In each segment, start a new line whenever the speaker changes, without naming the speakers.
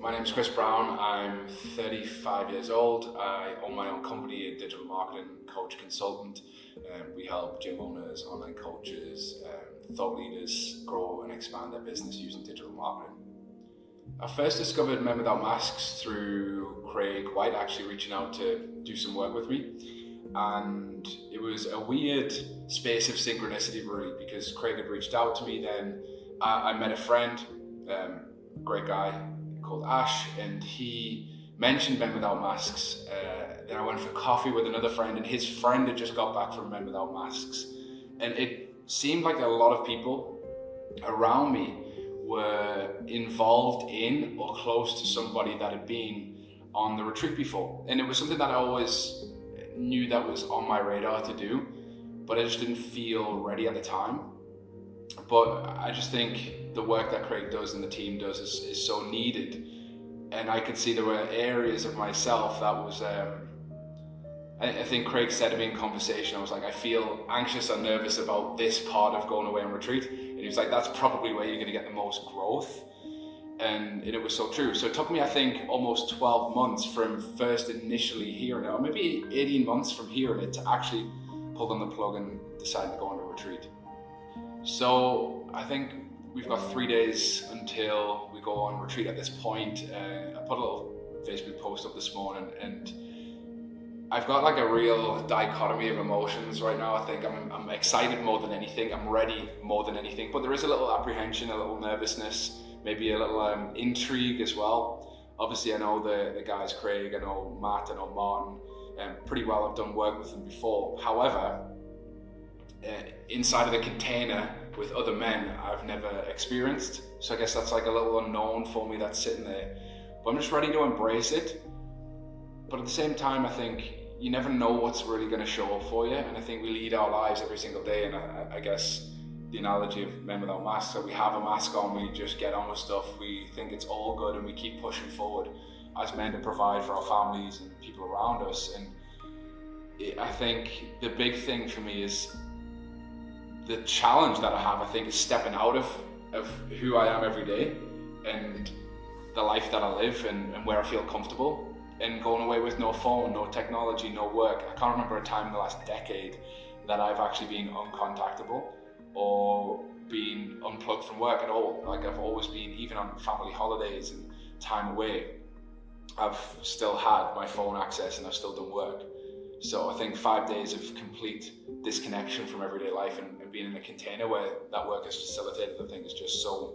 My name's Chris Brown. I'm 35 years old. I own my own company, a digital marketing coach consultant. We help gym owners, online coaches, thought leaders grow and expand their business using digital marketing. I first discovered Men Without Masks through Craig White actually reaching out to do some work with me. And it was a weird space of synchronicity really, because Craig had reached out to me. Then I met a friend, a great guy called Ash, and he mentioned Men Without Masks. Then I went for coffee with another friend, and his friend had just got back from Men Without Masks. And it seemed like a lot of people around me were involved in or close to somebody that had been on the retreat before. And it was something that I always knew that was on my radar to do, but I just didn't feel ready at the time. But I just think the work that Craig does and the team does is so needed. And I could see there were areas of myself that was, I think Craig said to me in conversation, I was like, I feel anxious and nervous about this part of going away on retreat. And he was like, that's probably where you're going to get the most growth. And it was so true. So it took me, I think, almost 12 months from first initially hearing it, or maybe 18 months from hearing it, to actually pull on the plug and decide to go on a retreat. So I think we've got 3 days until we go on retreat at this point. I put a little Facebook post up this morning, and I've got like a real dichotomy of emotions right now. I think I'm excited more than anything. I'm ready more than anything, but there is a little apprehension, a little nervousness, maybe a little intrigue as well. Obviously I know the guys, Craig, I know Matt, I know Martin, pretty well. I've done work with them before. However, inside of the container with other men, I've never experienced. So I guess that's like a little unknown for me that's sitting there. But I'm just ready to embrace it. But at the same time, I think you never know what's really going to show up for you. And I think we lead our lives every single day. And I guess the analogy of Men Without Masks, so we have a mask on, we just get on with stuff, we think it's all good, and we keep pushing forward as men to provide for our families and people around us. And I think the big thing for me is the challenge that I have, I think, is stepping out of who I am every day and the life that I live and where I feel comfortable, and going away with no phone, no technology, no work. I can't remember a time in the last decade that I've actually been uncontactable or been unplugged from work at all. Like I've always been, even on family holidays and time away, I've still had my phone access and I've still done work. So I think 5 days of complete disconnection from everyday life and being in a container where that work is facilitated, I think is just so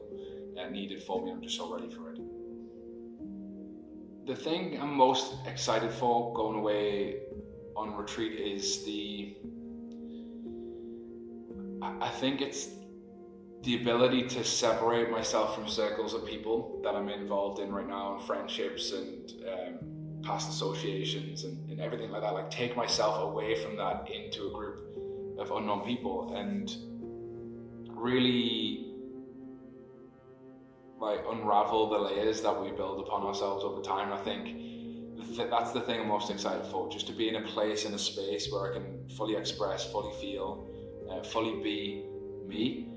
needed for me. I'm just so ready for it. The thing I'm most excited for going away on retreat is I think it's the ability to separate myself from circles of people that I'm involved in right now, and friendships and past associations and everything like that. Like take myself away from that into a group of unknown people and really like unravel the layers that we build upon ourselves over time. I think that's the thing I'm most excited for, just to be in a place, in a space where I can fully express, fully feel, fully be me,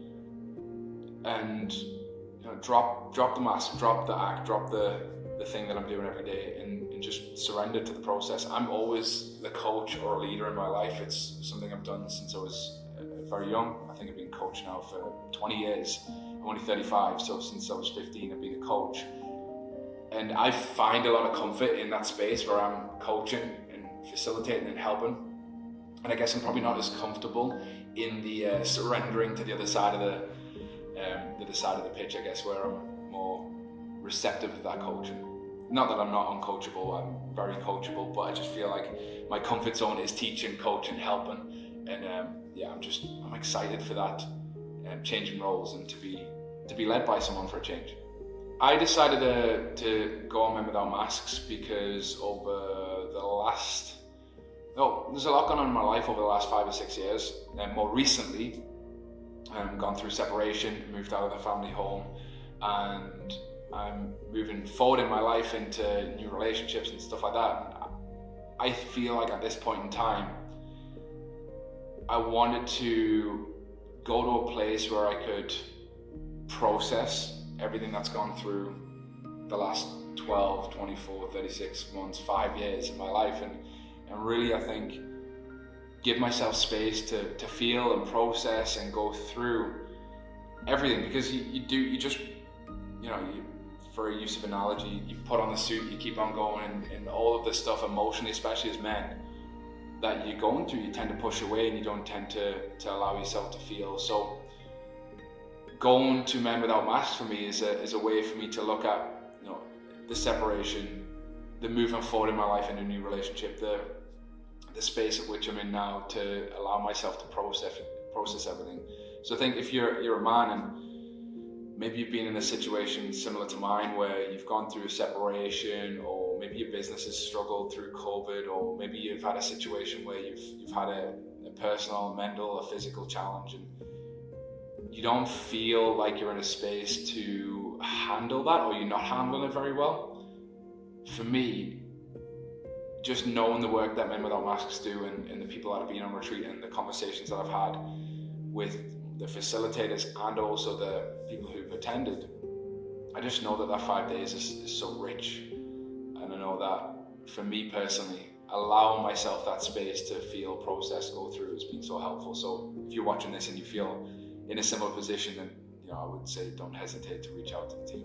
and drop the mask, drop the act, drop the thing that I'm doing every day, and just surrender to the process. I'm always the coach or a leader in my life. It's something I've done since I was very young. I think I've been coach now for 20 years. I'm only 35, so since I was 15 I've been a coach. And I find a lot of comfort in that space where I'm coaching and facilitating and helping. And I guess I'm probably not as comfortable in the surrendering to the other side of the pitch, I guess, where I'm more receptive to that coaching. Not that I'm not uncoachable, I'm very coachable, but I just feel like my comfort zone is teaching, coaching, helping. And I'm excited for that changing roles and to be led by someone for a change. I decided to go on Men Without Masks because there's a lot gone on in my life over the last 5 or 6 years, and more recently gone through separation, moved out of the family home, and I'm moving forward in my life into new relationships and stuff like that. And I feel like at this point in time I wanted to go to a place where I could process everything that's gone through the last 12, 24, 36 months, 5 years of my life, and really I think give myself space to feel and process and go through everything, because for a use of analogy, you put on the suit, you keep on going, and all of this stuff emotionally, especially as men, that you're going through, you tend to push away and you don't tend to allow yourself to feel. So going to Men Without Masks for me is a way for me to look at the separation, the moving forward in my life in a new relationship, the space at which I'm in now, to allow myself to process everything. So I think if you're a man and maybe you've been in a situation similar to mine where you've gone through a separation, or maybe your business has struggled through COVID, or maybe you've had a situation where you've had a personal, mental, or physical challenge, and you don't feel like you're in a space to handle that, or you're not handling it very well. For me, just knowing the work that Men Without Masks do, and the people that have been on retreat, and the conversations that I've had with the facilitators and also the people who've attended, I just know that 5 days is so rich. And I know that for me personally, allowing myself that space to feel, process, go through has been so helpful. So if you're watching this and you feel in a similar position, then I would say don't hesitate to reach out to the team.